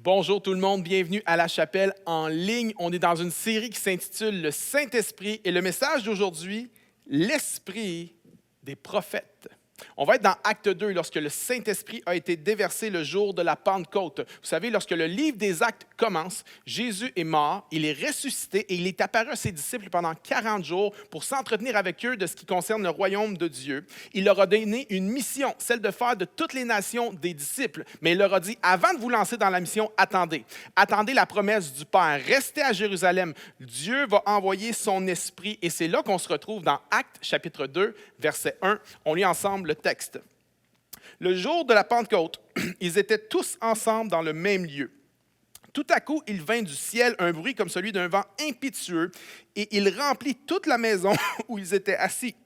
Bonjour tout le monde, bienvenue à la chapelle en ligne. On est dans une série qui s'intitule Le Saint-Esprit et le message d'aujourd'hui, l'Esprit des prophètes. On va être dans Acte 2 lorsque le Saint-Esprit a été déversé le jour de la Pentecôte. Vous savez, lorsque le livre des Actes commence, Jésus est mort, il est ressuscité et il est apparu à ses disciples pendant 40 jours pour s'entretenir avec eux de ce qui concerne le royaume de Dieu. Il leur a donné une mission, celle de faire de toutes les nations des disciples. Mais il leur a dit, avant de vous lancer dans la mission, attendez. Attendez la promesse du Père. Restez à Jérusalem. Dieu va envoyer son Esprit. Et c'est là qu'on se retrouve dans Actes chapitre 2, verset 1. On lit ensemble le texte. Le jour de la Pentecôte, ils étaient tous ensemble dans le même lieu. Tout à coup, il vint du ciel un bruit comme celui d'un vent impétueux et il remplit toute la maison où ils étaient assis.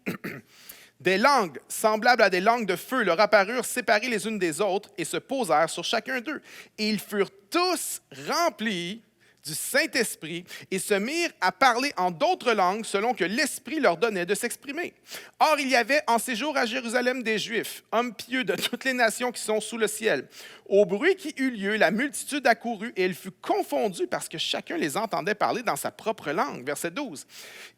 Des langues, semblables à des langues de feu, leur apparurent séparées les unes des autres et se posèrent sur chacun d'eux. Et ils furent tous remplis du Saint-Esprit et se mirent à parler en d'autres langues selon que l'Esprit leur donnait de s'exprimer. Or, il y avait en séjour à Jérusalem des Juifs, hommes pieux de toutes les nations qui sont sous le ciel. Au bruit qui eut lieu, la multitude accourut et elle fut confondue parce que chacun les entendait parler dans sa propre langue. Verset 12.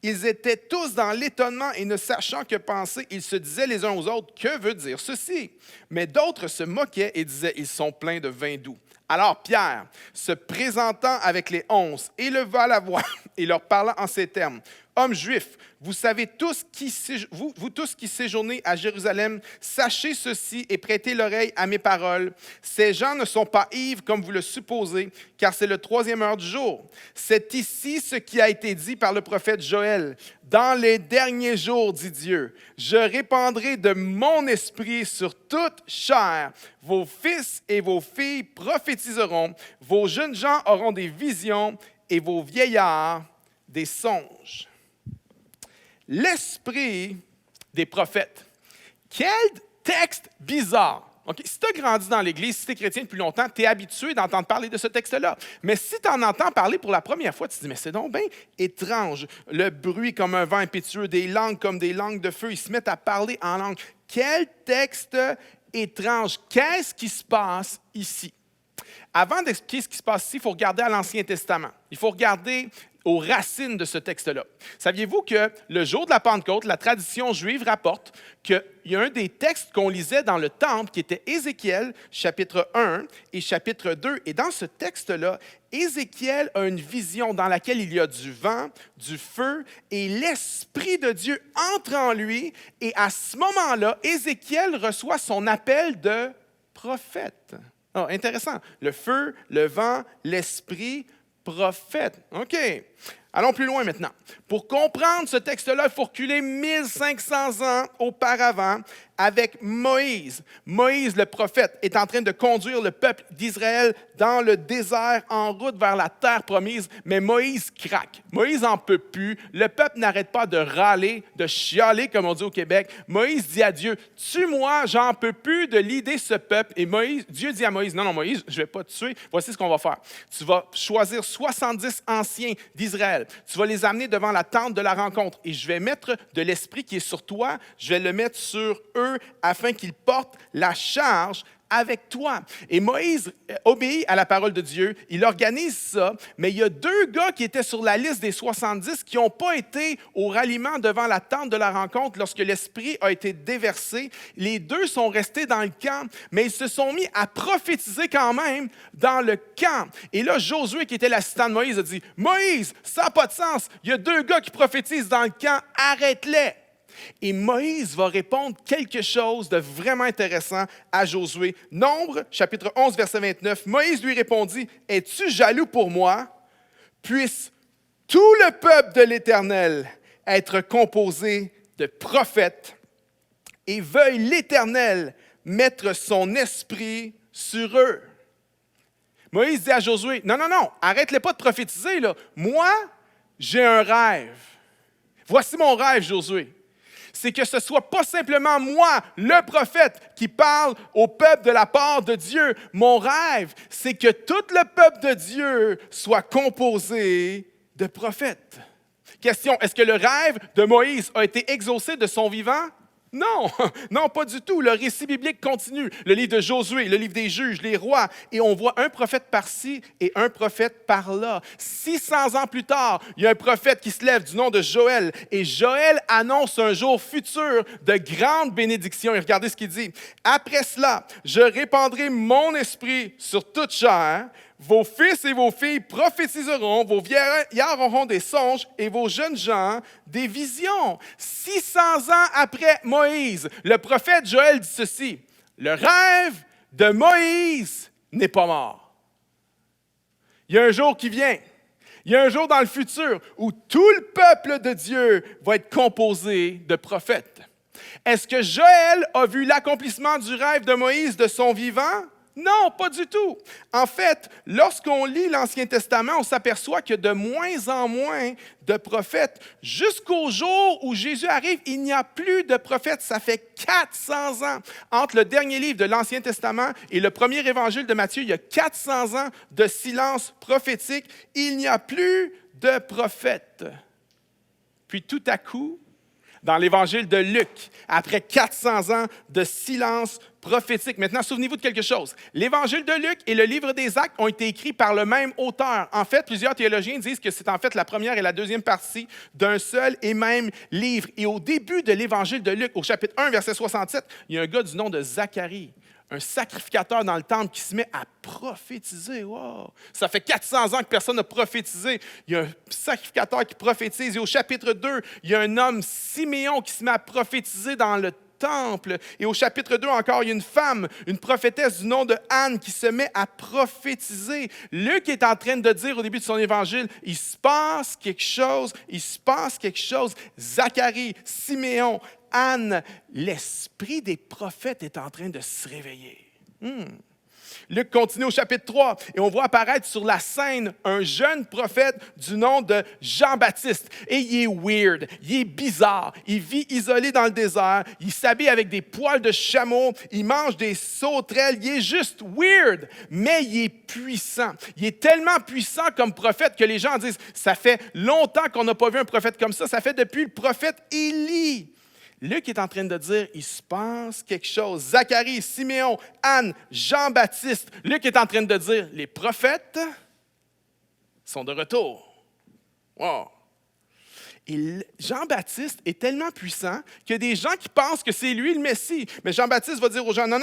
Ils étaient tous dans l'étonnement et ne sachant que penser, ils se disaient les uns aux autres, que veut dire ceci? Mais d'autres se moquaient et disaient, ils sont pleins de vin doux. Alors Pierre, se présentant avec les 11, éleva la voix et leur parla en ces termes. Hommes juifs, vous savez tous vous tous qui séjournez à Jérusalem, sachez ceci et prêtez l'oreille à mes paroles. Ces gens ne sont pas ivres comme vous le supposez, car c'est le 3e heure du jour. C'est ici ce qui a été dit par le prophète Joël. Dans les derniers jours, dit Dieu, je répandrai de mon esprit sur toute chair. Vos fils et vos filles prophétiseront, vos jeunes gens auront des visions et vos vieillards des songes. L'esprit des prophètes. Quel texte bizarre! Okay? Si tu as grandi dans l'Église, si tu es chrétien depuis longtemps, tu es habitué d'entendre parler de ce texte-là. Mais si tu en entends parler pour la première fois, tu te dis, mais c'est donc bien étrange. Le bruit comme un vent impétueux, des langues comme des langues de feu, ils se mettent à parler en langue. Quel texte étrange! Qu'est-ce qui se passe ici? Avant d'expliquer ce qui se passe ici, il faut regarder à l'Ancien Testament. Il faut regarder aux racines de ce texte-là. Saviez-vous que le jour de la Pentecôte, la tradition juive rapporte qu'il y a un des textes qu'on lisait dans le temple qui était Ézéchiel, chapitre 1 et chapitre 2. Et dans ce texte-là, Ézéchiel a une vision dans laquelle il y a du vent, du feu, et l'Esprit de Dieu entre en lui. Et à ce moment-là, Ézéchiel reçoit son appel de prophète. Oh, intéressant. Le feu, le vent, l'Esprit, prophète. OK. Allons plus loin maintenant. Pour comprendre ce texte-là, il faut reculer 1500 ans auparavant avec Moïse. Moïse, le prophète, est en train de conduire le peuple d'Israël dans le désert en route vers la terre promise, mais Moïse craque. Moïse n'en peut plus. Le peuple n'arrête pas de râler, de chialer, comme on dit au Québec. Moïse dit à Dieu, « Tue-moi, j'en peux plus de leader ce peuple. » Et Dieu dit à Moïse, « Non, Moïse, je ne vais pas te tuer. Voici ce qu'on va faire. Tu vas choisir 70 anciens d'Israël. Tu vas les amener devant la tente de la rencontre et je vais mettre de l'esprit qui est sur toi, je vais le mettre sur eux afin qu'ils portent la charge avec toi. » Et Moïse obéit à la parole de Dieu, il organise ça, mais il y a 2 gars qui étaient sur la liste des 70 qui n'ont pas été au ralliement devant la tente de la rencontre lorsque l'Esprit a été déversé. Les 2 sont restés dans le camp, mais ils se sont mis à prophétiser quand même dans le camp. Et là, Josué, qui était l'assistant de Moïse, a dit, « Moïse, ça n'a pas de sens, il y a 2 gars qui prophétisent dans le camp, arrête-les. » Et Moïse va répondre quelque chose de vraiment intéressant à Josué. Nombre, chapitre 11, verset 29, Moïse lui répondit, « Es-tu jaloux pour moi? Puisse tout le peuple de l'Éternel être composé de prophètes et veuille l'Éternel mettre son esprit sur eux. » Moïse dit à Josué, « Non, arrête-les pas de prophétiser, là. Moi, j'ai un rêve. Voici mon rêve, Josué. C'est que ce ne soit pas simplement moi, le prophète, qui parle au peuple de la part de Dieu. Mon rêve, c'est que tout le peuple de Dieu soit composé de prophètes. » Question, est-ce que le rêve de Moïse a été exaucé de son vivant? Non, non, pas du tout. Le récit biblique continue. Le livre de Josué, le livre des juges, les rois, et on voit un prophète par-ci et un prophète par-là. 600 ans plus tard, il y a un prophète qui se lève du nom de Joël, et Joël annonce un jour futur de grande bénédiction. Et regardez ce qu'il dit. « Après cela, je répandrai mon esprit sur toute chair. Vos fils et vos filles prophétiseront, vos vieillards auront des songes et vos jeunes gens des visions. » 600 ans après Moïse, le prophète Joël dit ceci: « Le rêve de Moïse n'est pas mort. » Il y a un jour qui vient, il y a un jour dans le futur où tout le peuple de Dieu va être composé de prophètes. Est-ce que Joël a vu l'accomplissement du rêve de Moïse de son vivant? Non, pas du tout. En fait, lorsqu'on lit l'Ancien Testament, on s'aperçoit que de moins en moins de prophètes. Jusqu'au jour où Jésus arrive, il n'y a plus de prophètes. Ça fait 400 ans. Entre le dernier livre de l'Ancien Testament et le premier évangile de Matthieu, il y a 400 ans de silence prophétique. Il n'y a plus de prophètes. Puis tout à coup, dans l'évangile de Luc, après 400 ans de silence prophétique. Maintenant, souvenez-vous de quelque chose. L'évangile de Luc et le livre des Actes ont été écrits par le même auteur. En fait, plusieurs théologiens disent que c'est en fait la première et la deuxième partie d'un seul et même livre. Et au début de l'évangile de Luc, au chapitre 1, verset 67, il y a un gars du nom de Zacharie, un sacrificateur dans le temple qui se met à prophétiser. Wow! Ça fait 400 ans que personne n'a prophétisé. Il y a un sacrificateur qui prophétise. Et au chapitre 2, il y a un homme, Siméon, qui se met à prophétiser dans le temple. Et au chapitre 2 encore, il y a une femme, une prophétesse du nom de Anne qui se met à prophétiser. Luc est en train de dire au début de son évangile, il se passe quelque chose, il se passe quelque chose. Zacharie, Siméon, Anne, l'esprit des prophètes est en train de se réveiller. Luc continue au chapitre 3 et on voit apparaître sur la scène un jeune prophète du nom de Jean-Baptiste. Et il est weird, il est bizarre, il vit isolé dans le désert, il s'habille avec des poils de chameau, il mange des sauterelles, il est juste weird, mais il est puissant. Il est tellement puissant comme prophète que les gens disent, ça fait longtemps qu'on n'a pas vu un prophète comme ça fait depuis le prophète Élie. Luc est en train de dire, il se passe quelque chose. Zacharie, Siméon, Anne, Jean-Baptiste. Luc est en train de dire, les prophètes sont de retour. Wow! Et Jean-Baptiste est tellement puissant qu'il y a des gens qui pensent que c'est lui le Messie. Mais Jean-Baptiste va dire aux gens, non,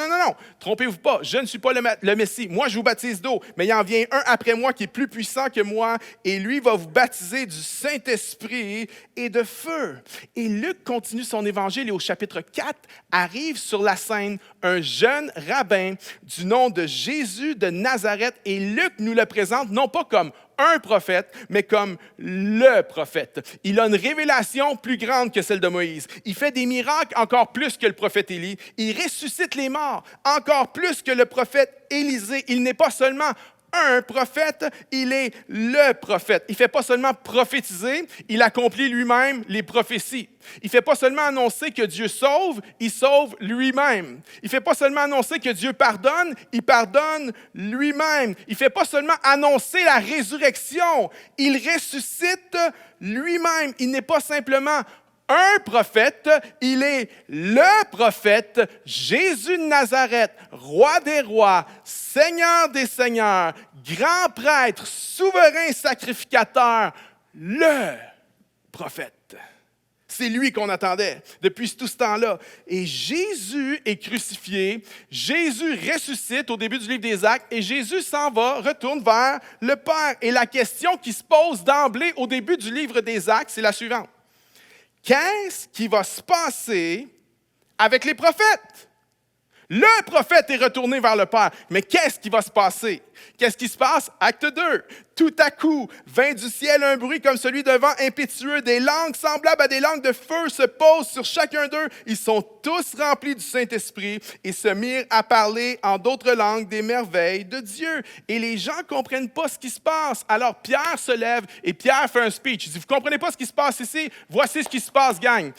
trompez-vous pas, je ne suis pas le Messie. Moi, je vous baptise d'eau, mais il en vient un après moi qui est plus puissant que moi, et lui va vous baptiser du Saint-Esprit et de feu. Et Luc continue son évangile et au chapitre 4, arrive sur la scène un jeune rabbin du nom de Jésus de Nazareth, et Luc nous le présente non pas comme un prophète, mais comme le prophète. Il a une révélation plus grande que celle de Moïse. Il fait des miracles encore plus que le prophète Élie. Il ressuscite les morts encore plus que le prophète Élisée. Il n'est pas seulement un prophète, il est le prophète. Il ne fait pas seulement prophétiser, il accomplit lui-même les prophéties. Il ne fait pas seulement annoncer que Dieu sauve, il sauve lui-même. Il ne fait pas seulement annoncer que Dieu pardonne, il pardonne lui-même. Il ne fait pas seulement annoncer la résurrection, il ressuscite lui-même. Il n'est pas simplement un prophète, il est le prophète, Jésus de Nazareth, roi des rois, Seigneur des seigneurs, grand prêtre, souverain sacrificateur, le prophète. C'est lui qu'on attendait depuis tout ce temps-là. Et Jésus est crucifié, Jésus ressuscite au début du livre des Actes et Jésus s'en va, retourne vers le Père. Et la question qui se pose d'emblée au début du livre des Actes, c'est la suivante. Qu'est-ce qui va se passer avec les prophètes? Le prophète est retourné vers le Père, mais qu'est-ce qui va se passer? Qu'est-ce qui se passe? Acte 2. Tout à coup, vint du ciel un bruit comme celui d'un vent impétueux. Des langues semblables à des langues de feu se posent sur chacun d'eux. Ils sont tous remplis du Saint-Esprit et se mirent à parler en d'autres langues des merveilles de Dieu. Et les gens ne comprennent pas ce qui se passe. Alors Pierre se lève et Pierre fait un speech. Il dit, vous ne comprenez pas ce qui se passe ici? Voici ce qui se passe, gang.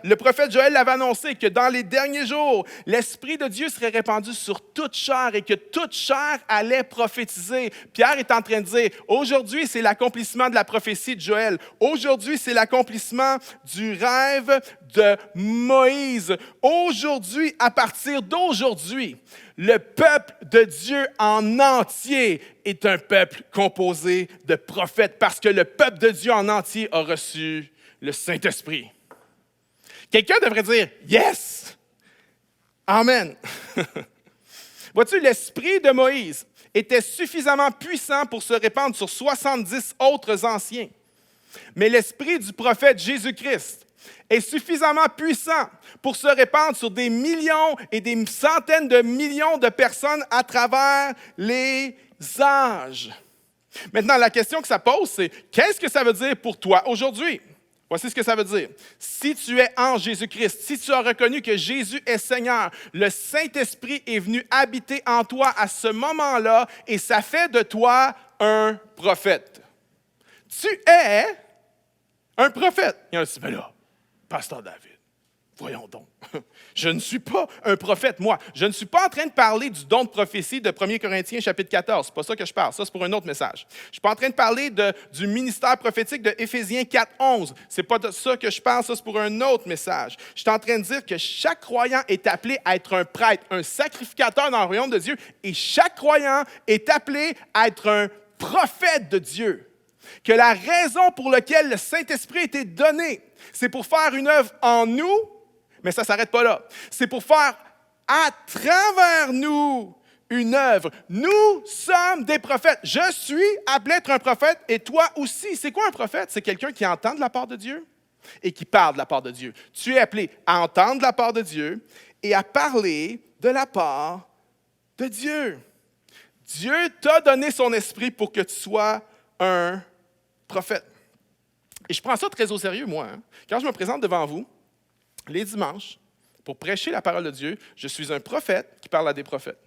Le prophète Joël l'avait annoncé que dans les derniers jours, l'Esprit de Dieu serait répandu sur toute chair et que toute chair allait prophétiser. Pierre est en train de dire, aujourd'hui, c'est l'accomplissement de la prophétie de Joël. Aujourd'hui, c'est l'accomplissement du rêve de Moïse. Aujourd'hui, à partir d'aujourd'hui, le peuple de Dieu en entier est un peuple composé de prophètes parce que le peuple de Dieu en entier a reçu le Saint-Esprit. Quelqu'un devrait dire « Yes! Amen! » Vois-tu, l'esprit de Moïse était suffisamment puissant pour se répandre sur 70 autres anciens. Mais l'esprit du prophète Jésus-Christ est suffisamment puissant pour se répandre sur des millions et des centaines de millions de personnes à travers les âges. Maintenant, la question que ça pose, c'est qu'est-ce que ça veut dire pour toi aujourd'hui? Voici ce que ça veut dire. Si tu es en Jésus-Christ, si tu as reconnu que Jésus est Seigneur, le Saint-Esprit est venu habiter en toi à ce moment-là et ça fait de toi un prophète. Tu es un prophète. Il y a un petit peu là, Pasteur David. Voyons donc. Je ne suis pas un prophète, moi. Je ne suis pas en train de parler du don de prophétie de 1 Corinthiens chapitre 14. C'est pas ça que je parle. Ça, c'est pour un autre message. Je ne suis pas en train de parler du ministère prophétique de Éphésiens 4, 11. C'est pas de ça que je parle. Ça, c'est pour un autre message. Je suis en train de dire que chaque croyant est appelé à être un prêtre, un sacrificateur dans le royaume de Dieu. Et chaque croyant est appelé à être un prophète de Dieu. Que la raison pour laquelle le Saint-Esprit a été donné, c'est pour faire une œuvre en nous. Mais ça ne s'arrête pas là. C'est pour faire à travers nous une œuvre. Nous sommes des prophètes. Je suis appelé à être un prophète et toi aussi. C'est quoi un prophète? C'est quelqu'un qui entend de la part de Dieu et qui parle de la part de Dieu. Tu es appelé à entendre de la part de Dieu et à parler de la part de Dieu. Dieu t'a donné son esprit pour que tu sois un prophète. Et je prends ça très au sérieux, moi. Quand je me présente devant vous, les dimanches, pour prêcher la parole de Dieu, je suis un prophète qui parle à des prophètes.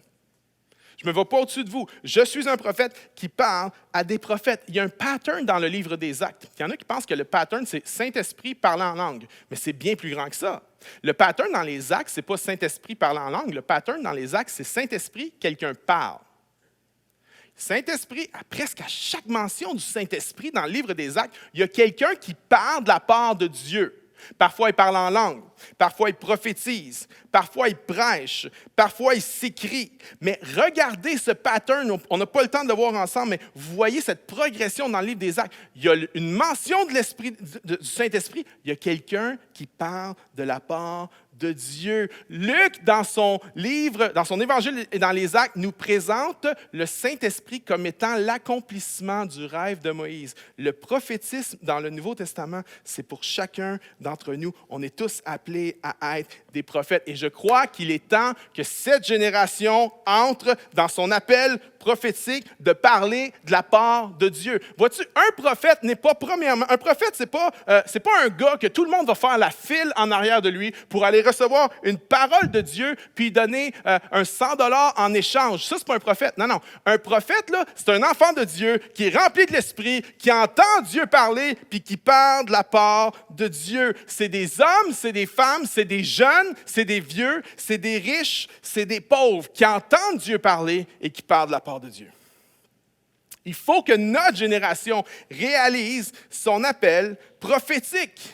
Je ne me vais pas au-dessus de vous. Je suis un prophète qui parle à des prophètes. Il y a un pattern dans le livre des Actes. Il y en a qui pensent que le pattern, c'est Saint-Esprit parlant en langue. Mais c'est bien plus grand que ça. Le pattern dans les Actes, ce n'est pas Saint-Esprit parlant en langue. Le pattern dans les Actes, c'est Saint-Esprit, quelqu'un parle. Saint-Esprit, presque à chaque mention du Saint-Esprit dans le livre des Actes, il y a quelqu'un qui parle de la part de Dieu. Parfois, il parle en langue. Parfois, il prophétise. Parfois, il prêche. Parfois, il s'écrit. Mais regardez ce pattern. On n'a pas le temps de le voir ensemble, mais vous voyez cette progression dans le livre des Actes. Il y a une mention de l'esprit, du Saint-Esprit. Il y a quelqu'un qui parle de la part de Dieu. Luc, dans son livre, dans son évangile et dans les Actes, nous présente le Saint-Esprit comme étant l'accomplissement du rêve de Moïse. Le prophétisme dans le Nouveau Testament, c'est pour chacun d'entre nous. On est tous appelés à être des prophètes. Et je crois qu'il est temps que cette génération entre dans son appel prophétique de parler de la part de Dieu. Vois-tu, un prophète n'est pas premièrement... Un prophète, c'est pas un gars que tout le monde va faire la file en arrière de lui pour aller recevoir une parole de Dieu puis donner un 100 $ en échange. Ça, c'est pas un prophète. Non, non. Un prophète, là, c'est un enfant de Dieu qui est rempli de l'Esprit, qui entend Dieu parler puis qui parle de la part de Dieu. C'est des hommes, c'est des femmes, c'est des jeunes, c'est des vieux, c'est des riches, c'est des pauvres qui entendent Dieu parler et qui parlent de la part de Dieu. Il faut que notre génération réalise son appel prophétique.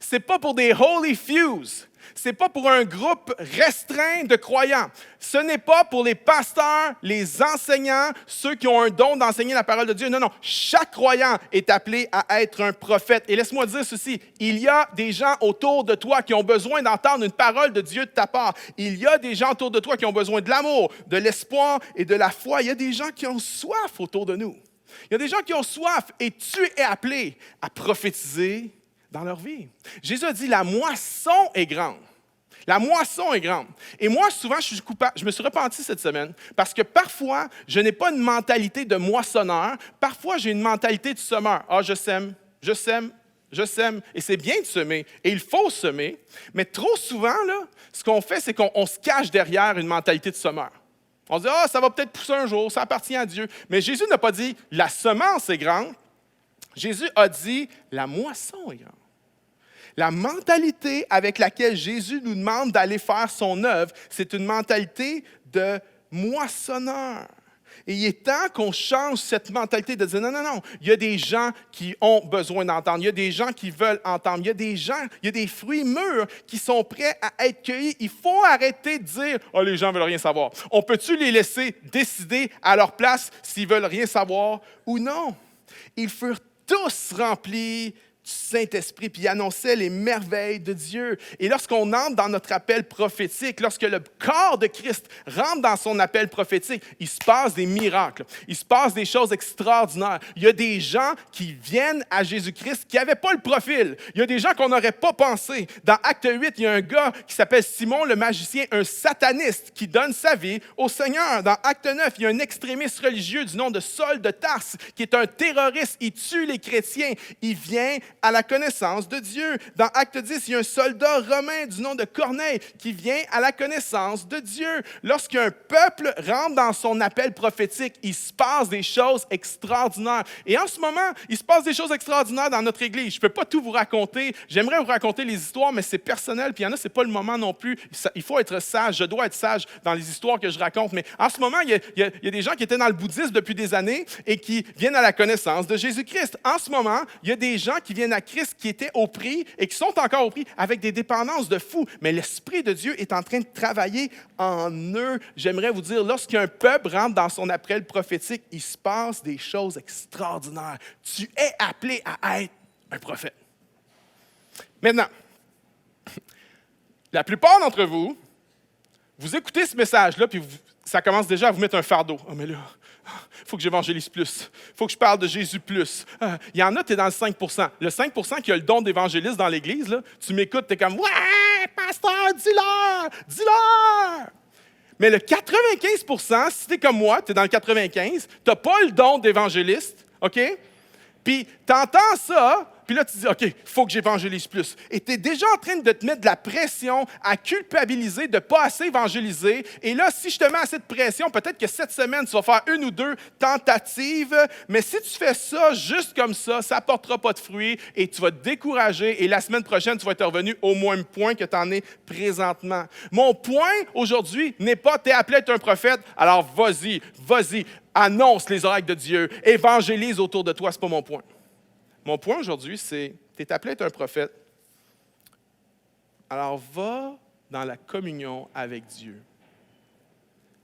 Ce n'est pas pour des holy fews. Ce n'est pas pour un groupe restreint de croyants. Ce n'est pas pour les pasteurs, les enseignants, ceux qui ont un don d'enseigner la parole de Dieu. Non, non. Chaque croyant est appelé à être un prophète. Et laisse-moi dire ceci. Il y a des gens autour de toi qui ont besoin d'entendre une parole de Dieu de ta part. Il y a des gens autour de toi qui ont besoin de l'amour, de l'espoir et de la foi. Il y a des gens qui ont soif autour de nous. Il y a des gens qui ont soif et tu es appelé à prophétiser dans leur vie. Jésus a dit, la moisson est grande. La moisson est grande. Et moi, souvent, je suis coupable. Je me suis repenti cette semaine parce que parfois, je n'ai pas une mentalité de moissonneur. Parfois, j'ai une mentalité de semeur. Ah, je sème, je sème, je sème. Et c'est bien de semer. Et il faut semer. Mais trop souvent, là, ce qu'on fait, c'est qu'on se cache derrière une mentalité de semeur. On se dit, ah, ça va peut-être pousser un jour, ça appartient à Dieu. Mais Jésus n'a pas dit, la semence est grande. Jésus a dit, la moisson est grande. La mentalité avec laquelle Jésus nous demande d'aller faire son œuvre, c'est une mentalité de moissonneur. Et il est temps qu'on change cette mentalité de dire non, non, non, il y a des gens qui ont besoin d'entendre, il y a des gens qui veulent entendre, il y a des gens, il y a des fruits mûrs qui sont prêts à être cueillis. Il faut arrêter de dire « Oh, les gens ne veulent rien savoir ». On peut-tu les laisser décider à leur place s'ils veulent rien savoir ou non? Ils furent tous remplis du Saint-Esprit, puis annonçaient les merveilles de Dieu. Et lorsqu'on entre dans notre appel prophétique, lorsque le corps de Christ rentre dans son appel prophétique, il se passe des miracles, il se passe des choses extraordinaires. Il y a des gens qui viennent à Jésus-Christ qui n'avaient pas le profil. Il y a des gens qu'on n'aurait pas pensé. Dans Acte 8, il y a un gars qui s'appelle Simon le magicien, un sataniste qui donne sa vie au Seigneur. Dans Acte 9, il y a un extrémiste religieux du nom de Saul de Tarse qui est un terroriste. Il tue les chrétiens. Il vient à la connaissance de Dieu. Dans Acte 10, il y a un soldat romain du nom de Corneille qui vient à la connaissance de Dieu. Lorsqu'un peuple rentre dans son appel prophétique, il se passe des choses extraordinaires. Et en ce moment, il se passe des choses extraordinaires dans notre Église. Je ne peux pas tout vous raconter. J'aimerais vous raconter les histoires, mais c'est personnel. Puis il y en a, ce n'est pas le moment non plus. Il faut être sage. Je dois être sage dans les histoires que je raconte. Mais en ce moment, il y a des gens qui étaient dans le bouddhisme depuis des années et qui viennent à la connaissance de Jésus-Christ. En ce moment, il y a des gens qui viennent à Christ qui étaient au prix et qui sont encore au prix avec des dépendances de fous. Mais l'Esprit de Dieu est en train de travailler en eux. J'aimerais vous dire, lorsqu'un peuple rentre dans son appel prophétique, il se passe des choses extraordinaires. Tu es appelé à être un prophète. Maintenant, la plupart d'entre vous, vous écoutez ce message-là, puis ça commence déjà à vous mettre un fardeau. « Ah, mais là, il faut que j'évangélise plus. Il faut que je parle de Jésus plus. » Il y en a, tu es dans le 5 %. Le 5 % qui a le don d'évangéliste dans l'Église, là, tu m'écoutes, tu es comme « Ouais, pasteur, dis-leur, dis-leur! » Mais le 95 %, si tu es comme moi, tu es dans le 95, tu n'as pas le don d'évangéliste, OK? Puis tu entends ça, puis là, tu dis, OK, il faut que j'évangélise plus. Et tu es déjà en train de te mettre de la pression à culpabiliser de ne pas assez évangéliser. Et là, si je te mets assez de pression, peut-être que cette semaine, tu vas faire 1 ou 2 tentatives. Mais si tu fais ça juste comme ça ne portera pas de fruits et tu vas te décourager. Et la semaine prochaine, tu vas être revenu au même point que tu en es présentement. Mon point aujourd'hui n'est pas, tu es appelé à être un prophète, alors vas-y, annonce les oracles de Dieu, évangélise autour de toi, ce n'est pas mon point. Mon point aujourd'hui, c'est, tu es appelé à être un prophète, alors va dans la communion avec Dieu.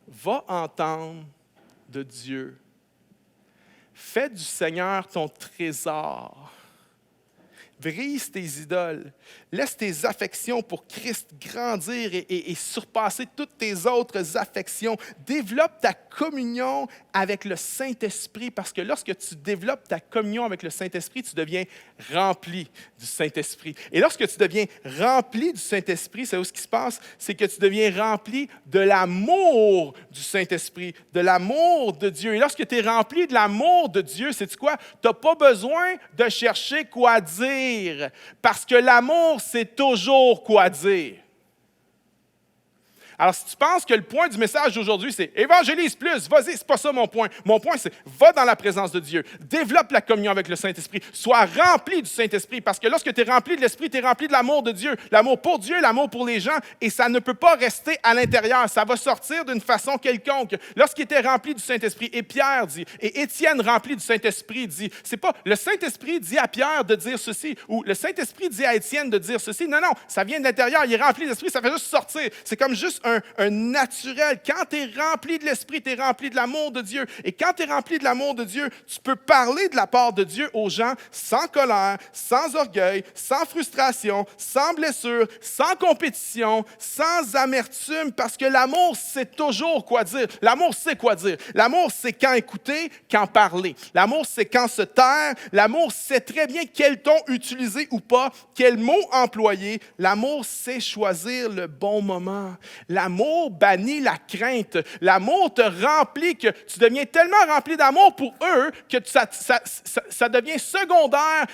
Va entendre de Dieu. Fais du Seigneur ton trésor. Brise tes idoles. Laisse tes affections pour Christ grandir et surpasser toutes tes autres affections. Développe ta communion avec le Saint-Esprit, parce que lorsque tu développes ta communion avec le Saint-Esprit, tu deviens rempli du Saint-Esprit. Et lorsque tu deviens rempli du Saint-Esprit, c'est où ce qui se passe? C'est que tu deviens rempli de l'amour du Saint-Esprit, de l'amour de Dieu. Et lorsque tu es rempli de l'amour de Dieu, sais-tu quoi? Tu n'as pas besoin de chercher quoi dire, parce que l'amour, c'est toujours quoi dire. Alors, si tu penses que le point du message d'aujourd'hui, c'est « évangélise plus », vas-y, c'est pas ça mon point. Mon point, c'est « va dans la présence de Dieu, développe la communion avec le Saint-Esprit, sois rempli du Saint-Esprit », parce que lorsque tu es rempli de l'Esprit, tu es rempli de l'amour de Dieu, l'amour pour les gens, et ça ne peut pas rester à l'intérieur, ça va sortir d'une façon quelconque. Lorsqu'il était rempli du Saint-Esprit, et Pierre dit, et Étienne rempli du Saint-Esprit dit, c'est pas le Saint-Esprit dit à Pierre de dire ceci, ou le Saint-Esprit dit à Étienne de dire ceci, non, ça vient de l'intérieur, il est rempli de l'Esprit, ça fait juste sortir, c'est comme juste un naturel. Quand tu es rempli de l'Esprit, tu es rempli de l'amour de Dieu. Et quand tu es rempli de l'amour de Dieu, tu peux parler de la part de Dieu aux gens sans colère, sans orgueil, sans frustration, sans blessure, sans compétition, sans amertume, parce que l'amour, c'est toujours quoi dire. L'amour, c'est quoi dire. L'amour, c'est quand écouter, quand parler. L'amour, c'est quand se taire. L'amour, c'est très bien quel ton utiliser ou pas, quel mot employer. L'amour, c'est choisir le bon moment. L'amour bannit la crainte. L'amour te remplit, que tu deviens tellement rempli d'amour pour eux que ça devient secondaire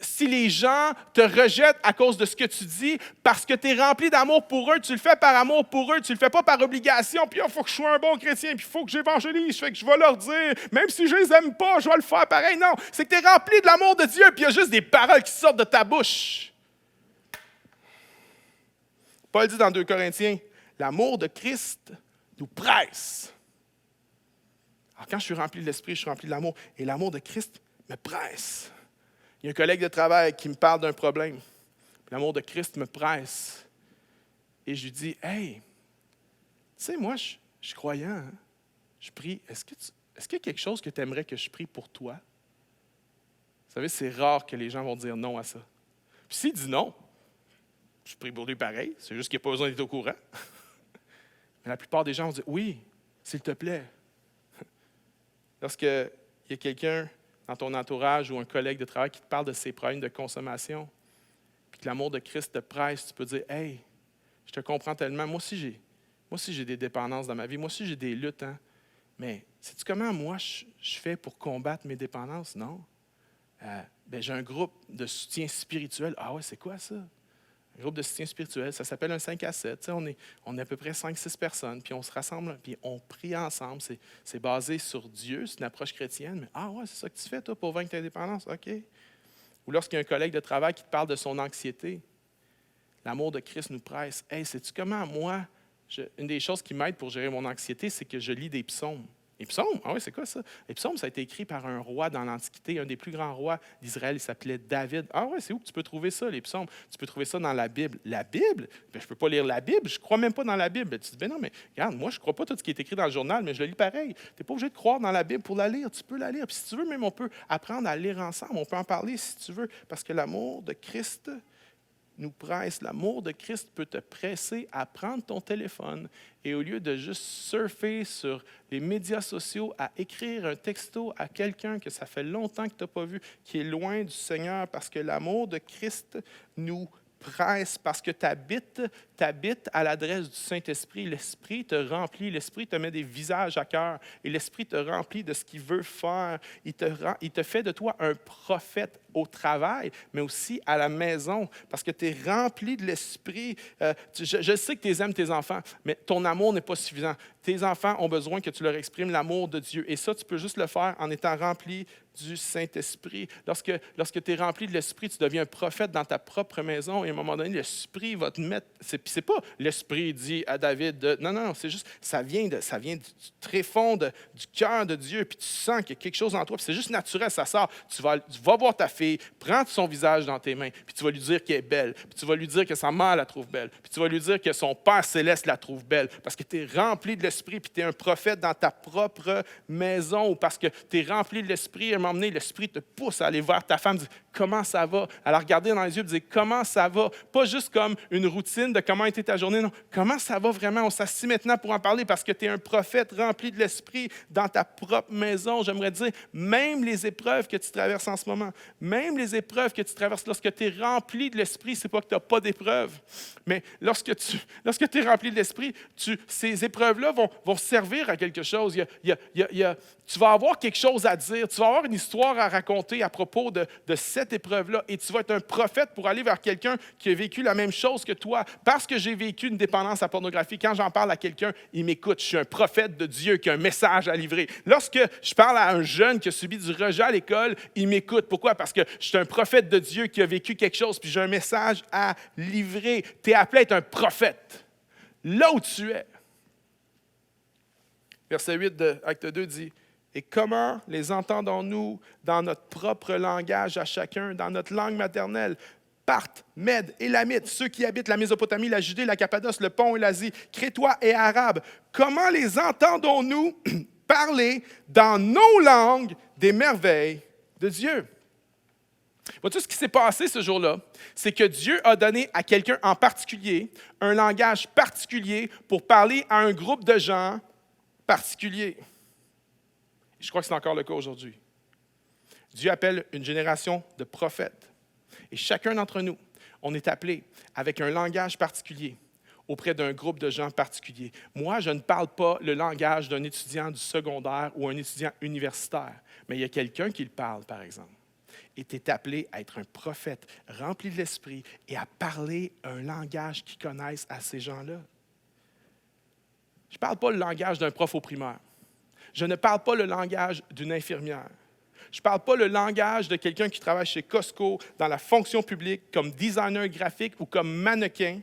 si les gens te rejettent à cause de ce que tu dis, parce que tu es rempli d'amour pour eux, tu le fais par amour pour eux, tu le fais pas par obligation, puis il faut que je sois un bon chrétien, puis il faut que j'évangélise, fait que je vais leur dire, même si je les aime pas, je vais le faire pareil. Non, c'est que tu es rempli de l'amour de Dieu, puis il y a juste des paroles qui sortent de ta bouche. Paul dit dans 2 Corinthiens, l'amour de Christ nous presse. Alors, quand je suis rempli de l'Esprit, je suis rempli de l'amour. Et l'amour de Christ me presse. Il y a un collègue de travail qui me parle d'un problème. L'amour de Christ me presse. Et je lui dis, hey, tu sais, moi, je suis croyant. Hein? Je prie. Est-ce qu'il y a quelque chose que tu aimerais que je prie pour toi? Vous savez, c'est rare que les gens vont dire non à ça. Puis s'il dit non, je prie pour lui pareil. C'est juste qu'il n'y a pas besoin d'être au courant. Mais la plupart des gens vont dire, oui, s'il te plaît. Lorsqu'il y a quelqu'un dans ton entourage ou un collègue de travail qui te parle de ses problèmes de consommation, puis que l'amour de Christ te presse, tu peux dire, hey, je te comprends tellement. Moi aussi, j'ai des dépendances dans ma vie. Moi aussi, j'ai des luttes. Hein? Mais sais-tu comment moi, je fais pour combattre mes dépendances? Non. J'ai un groupe de soutien spirituel. Ah ouais, c'est quoi ça? Un groupe de soutien spirituel, ça s'appelle un 5 à 7. On est à peu près 5-6 personnes, puis on se rassemble, puis on prie ensemble. C'est basé sur Dieu, c'est une approche chrétienne. Mais ah ouais, c'est ça que tu fais, toi, pour vaincre ta dépendance? OK. Ou lorsqu'il y a un collègue de travail qui te parle de son anxiété, l'amour de Christ nous presse. Hey, sais-tu comment moi, une des choses qui m'aide pour gérer mon anxiété, c'est que je lis des psaumes. Les psaumes, ah oui, c'est quoi ça? Les psaumes, ça a été écrit par un roi dans l'Antiquité, un des plus grands rois d'Israël, il s'appelait David. Ah oui, c'est où que tu peux trouver ça, les psaumes? Tu peux trouver ça dans la Bible. La Bible? Je ne peux pas lire la Bible, je ne crois même pas dans la Bible. Tu te dis, ben non, mais regarde, moi, je ne crois pas tout ce qui est écrit dans le journal, mais je le lis pareil. Tu n'es pas obligé de croire dans la Bible pour la lire, tu peux la lire. Puis si tu veux, même on peut apprendre à lire ensemble, on peut en parler si tu veux, parce que l'amour de Christ nous presse. L'amour de Christ peut te presser à prendre ton téléphone et au lieu de juste surfer sur les médias sociaux, à écrire un texto à quelqu'un que ça fait longtemps que tu n'as pas vu, qui est loin du Seigneur, parce que l'amour de Christ nous presse, parce que tu habites à l'adresse du Saint-Esprit. L'Esprit te remplit, l'Esprit te met des visages à cœur et l'Esprit te remplit de ce qu'il veut faire. Il te fait de toi un prophète au travail, mais aussi à la maison, parce que tu es rempli de l'Esprit. Je sais que tu aimes tes enfants, mais ton amour n'est pas suffisant. Tes enfants ont besoin que tu leur exprimes l'amour de Dieu. Et ça, tu peux juste le faire en étant rempli du Saint-Esprit. Lorsque tu es rempli de l'Esprit, tu deviens un prophète dans ta propre maison et à un moment donné, l'Esprit va te mettre... C'est pas l'Esprit dit à David de... Non, c'est juste, ça vient du tréfond du cœur de Dieu, puis tu sens qu'il y a quelque chose en toi, puis c'est juste naturel, ça sort. Tu vas voir ta fille, prends son visage dans tes mains, puis tu vas lui dire qu'elle est belle, puis tu vas lui dire que sa mère la trouve belle, puis tu vas lui dire que son Père céleste la trouve belle, parce que tu es rempli de l'Esprit, puis tu es un prophète dans ta propre maison, ou parce que tu es rempli de l'Esprit, à un moment donné, l'Esprit te pousse à aller vers ta femme, dire comment ça va, à la regarder dans les yeux, et dire comment ça va, pas juste comme une routine de comment était ta journée, non, comment ça va vraiment, on s'assit maintenant pour en parler, parce que tu es un prophète rempli de l'Esprit dans ta propre maison. J'aimerais dire, même les épreuves que tu traverses en ce moment, même les épreuves que tu traverses lorsque tu es rempli de l'Esprit, c'est pas que tu n'as pas d'épreuves, mais lorsque tu es rempli de l'Esprit, ces épreuves-là vont servir à quelque chose. Tu vas avoir quelque chose à dire, tu vas avoir une histoire à raconter à propos de cette épreuve-là et tu vas être un prophète pour aller vers quelqu'un qui a vécu la même chose que toi. Parce que j'ai vécu une dépendance à la pornographie, quand j'en parle à quelqu'un, il m'écoute. Je suis un prophète de Dieu qui a un message à livrer. Lorsque je parle à un jeune qui a subi du rejet à l'école, il m'écoute. Pourquoi? Parce que je suis un prophète de Dieu qui a vécu quelque chose puis j'ai un message à livrer. Tu es appelé à être un prophète. Là où tu es. Verset 8 de Acte 2 dit, « Et comment les entendons-nous dans notre propre langage à chacun, dans notre langue maternelle? Parthes, Mèdes, Élamites, ceux qui habitent la Mésopotamie, la Judée, la Cappadoce, le Pont et l'Asie, Crétois et Arabes. Comment les entendons-nous parler dans nos langues des merveilles de Dieu? » Vois-tu ce qui s'est passé ce jour-là? C'est que Dieu a donné à quelqu'un en particulier un langage particulier pour parler à un groupe de gens particuliers. Je crois que c'est encore le cas aujourd'hui. Dieu appelle une génération de prophètes. Et chacun d'entre nous, on est appelé avec un langage particulier auprès d'un groupe de gens particuliers. Moi, je ne parle pas le langage d'un étudiant du secondaire ou un étudiant universitaire, mais il y a quelqu'un qui le parle, par exemple. Et tu es appelé à être un prophète rempli de l'Esprit et à parler un langage qu'ils connaissent à ces gens-là. Je ne parle pas le langage d'un prof au primaire. Je ne parle pas le langage d'une infirmière. Je ne parle pas le langage de quelqu'un qui travaille chez Costco dans la fonction publique comme designer graphique ou comme mannequin.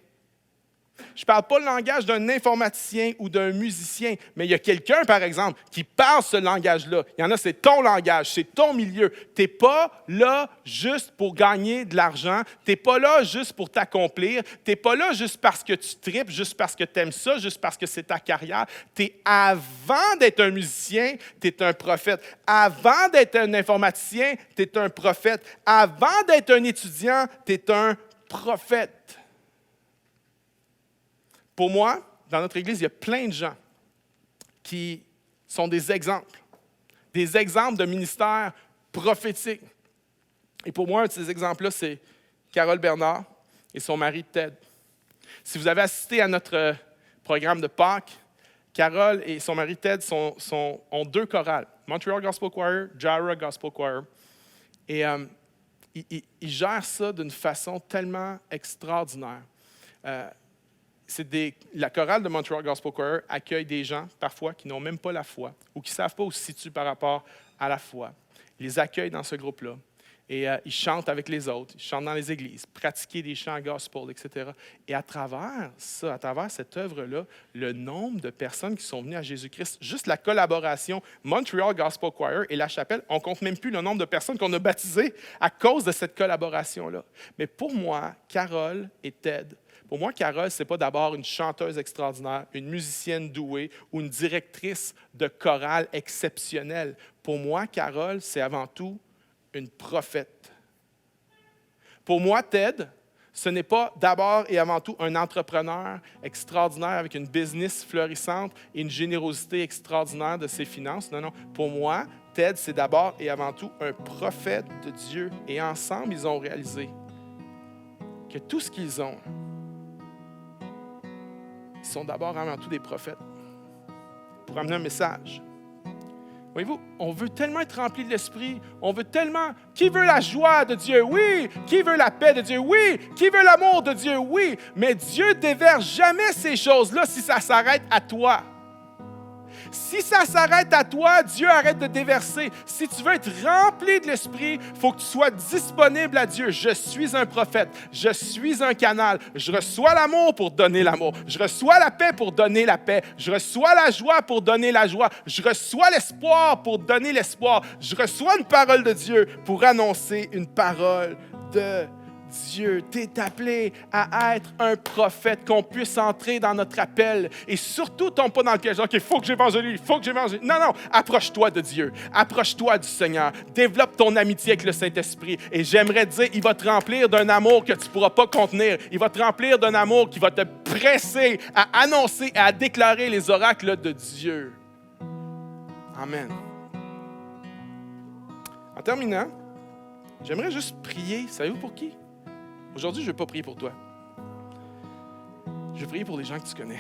Je ne parle pas le langage d'un informaticien ou d'un musicien, mais il y a quelqu'un, par exemple, qui parle ce langage-là. Il y en a, c'est ton langage, c'est ton milieu. Tu n'es pas là juste pour gagner de l'argent. Tu n'es pas là juste pour t'accomplir. Tu n'es pas là juste parce que tu tripes, juste parce que tu aimes ça, juste parce que c'est ta carrière. Avant d'être un musicien, tu es un prophète. Avant d'être un informaticien, tu es un prophète. Avant d'être un étudiant, tu es un prophète. Pour moi, dans notre Église, il y a plein de gens qui sont des exemples de ministères prophétiques. Et pour moi, un de ces exemples-là, c'est Carole Bernard et son mari Ted. Si vous avez assisté à notre programme de Pâques, Carole et son mari Ted ont 2 chorales, Montreal Gospel Choir, Jara Gospel Choir. Et ils gèrent ça d'une façon tellement extraordinaire. La chorale de Montreal Gospel Choir accueille des gens, parfois, qui n'ont même pas la foi ou qui ne savent pas où se situent par rapport à la foi. Ils les accueillent dans ce groupe-là. Et ils chantent avec les autres, ils chantent dans les églises, pratiquer des chants gospel, etc. Et à travers ça, à travers cette œuvre-là, le nombre de personnes qui sont venues à Jésus-Christ, juste la collaboration Montreal Gospel Choir et la chapelle, on ne compte même plus le nombre de personnes qu'on a baptisées à cause de cette collaboration-là. Mais pour moi, Carole et Ted, pour moi, Carole, ce n'est pas d'abord une chanteuse extraordinaire, une musicienne douée ou une directrice de chorale exceptionnelle. Pour moi, Carole, c'est avant tout une prophète. Pour moi, Ted, ce n'est pas d'abord et avant tout un entrepreneur extraordinaire avec une business florissante et une générosité extraordinaire de ses finances. Non. Pour moi, Ted, c'est d'abord et avant tout un prophète de Dieu. Et ensemble, ils ont réalisé que tout ce qu'ils ont, ils sont d'abord et avant tout des prophètes pour amener un message. Voyez-vous, on veut tellement être rempli de l'Esprit, on veut tellement... Qui veut la joie de Dieu? Oui. Qui veut la paix de Dieu? Oui. Qui veut l'amour de Dieu? Oui. Mais Dieu ne déverse jamais ces choses-là si ça s'arrête à toi. Si ça s'arrête à toi, Dieu arrête de déverser. Si tu veux être rempli de l'Esprit, il faut que tu sois disponible à Dieu. Je suis un prophète, je suis un canal. Je reçois l'amour pour donner l'amour. Je reçois la paix pour donner la paix. Je reçois la joie pour donner la joie. Je reçois l'espoir pour donner l'espoir. Je reçois une parole de Dieu pour annoncer une parole de Dieu. Tu es appelé à être un prophète, qu'on puisse entrer dans notre appel et surtout tombe pas dans le piège. OK, il faut que j'évangélise, il faut que j'évangélise. Non, approche-toi de Dieu, approche-toi du Seigneur, développe ton amitié avec le Saint-Esprit et j'aimerais te dire, il va te remplir d'un amour que tu ne pourras pas contenir. Il va te remplir d'un amour qui va te presser à annoncer et à déclarer les oracles de Dieu. Amen. En terminant, j'aimerais juste prier. Savez-vous pour qui? Aujourd'hui, je ne vais pas prier pour toi. Je vais prier pour les gens que tu connais.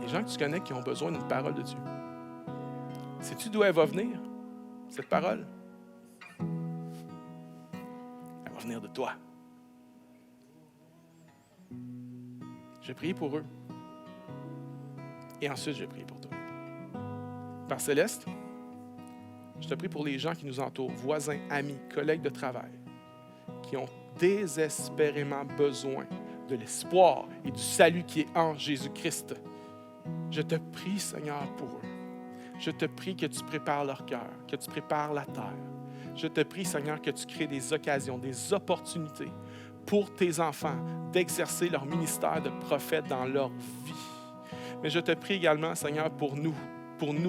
Les gens que tu connais qui ont besoin d'une parole de Dieu. Sais-tu d'où elle va venir, cette parole? Elle va venir de toi. Je vais prier pour eux. Et ensuite, je vais prier pour toi. Père Céleste, je te prie pour les gens qui nous entourent, voisins, amis, collègues de travail, qui ont désespérément besoin de l'espoir et du salut qui est en Jésus-Christ. Je te prie, Seigneur, pour eux. Je te prie que tu prépares leur cœur, que tu prépares la terre. Je te prie, Seigneur, que tu crées des occasions, des opportunités pour tes enfants d'exercer leur ministère de prophète dans leur vie. Mais je te prie également, Seigneur, pour nous,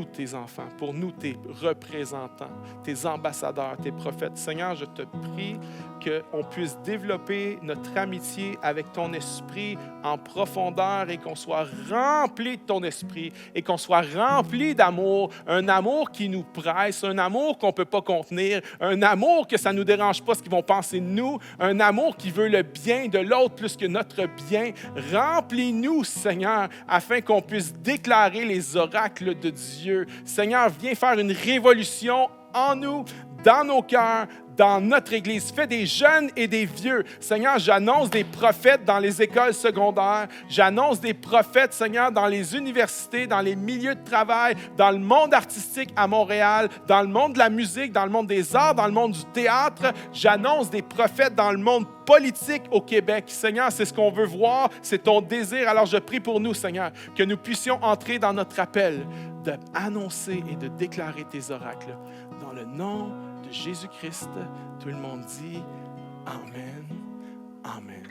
tes enfants, pour nous, tes représentants, tes ambassadeurs, tes prophètes. Seigneur, je te prie qu'on puisse développer notre amitié avec ton esprit en profondeur et qu'on soit rempli de ton esprit et qu'on soit rempli d'amour, un amour qui nous presse, un amour qu'on ne peut pas contenir, un amour que ça ne nous dérange pas ce qu'ils vont penser de nous, un amour qui veut le bien de l'autre plus que notre bien. Remplis-nous, Seigneur, afin qu'on puisse déclarer les oracles de Dieu. Seigneur, viens faire une révolution en nous, dans nos cœurs, dans notre Église. Fais des jeunes et des vieux. Seigneur, j'annonce des prophètes dans les écoles secondaires. J'annonce des prophètes, Seigneur, dans les universités, dans les milieux de travail, dans le monde artistique à Montréal, dans le monde de la musique, dans le monde des arts, dans le monde du théâtre. J'annonce des prophètes dans le monde politique au Québec. Seigneur, c'est ce qu'on veut voir, c'est ton désir. Alors je prie pour nous, Seigneur, que nous puissions entrer dans notre appel d'annoncer et de déclarer tes oracles. Dans le nom de Jésus-Christ, tout le monde dit Amen, Amen.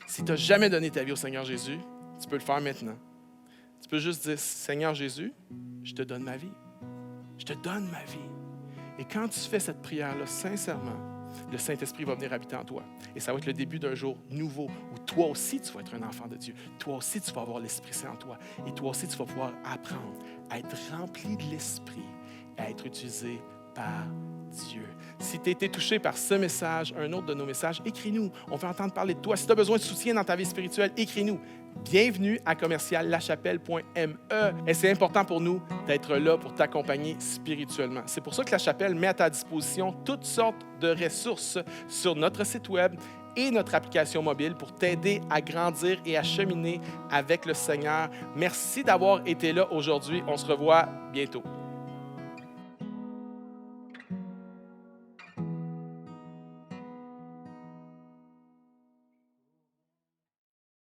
Si tu n'as jamais donné ta vie au Seigneur Jésus, tu peux le faire maintenant. Tu peux juste dire, Seigneur Jésus, je te donne ma vie. Je te donne ma vie. Et quand tu fais cette prière-là, sincèrement, le Saint-Esprit va venir habiter en toi. Et ça va être le début d'un jour nouveau où toi aussi, tu vas être un enfant de Dieu. Toi aussi, tu vas avoir l'Esprit Saint en toi. Et toi aussi, tu vas pouvoir apprendre à être rempli de l'Esprit, à être utilisé par Dieu. Si tu as été touché par ce message, un autre de nos messages, écris-nous. On veut entendre parler de toi. Si tu as besoin de soutien dans ta vie spirituelle, écris-nous. Bienvenue à commerciallachapelle.me. Et c'est important pour nous d'être là pour t'accompagner spirituellement. C'est pour ça que La Chapelle met à ta disposition toutes sortes de ressources sur notre site web et notre application mobile pour t'aider à grandir et à cheminer avec le Seigneur. Merci d'avoir été là aujourd'hui. On se revoit bientôt.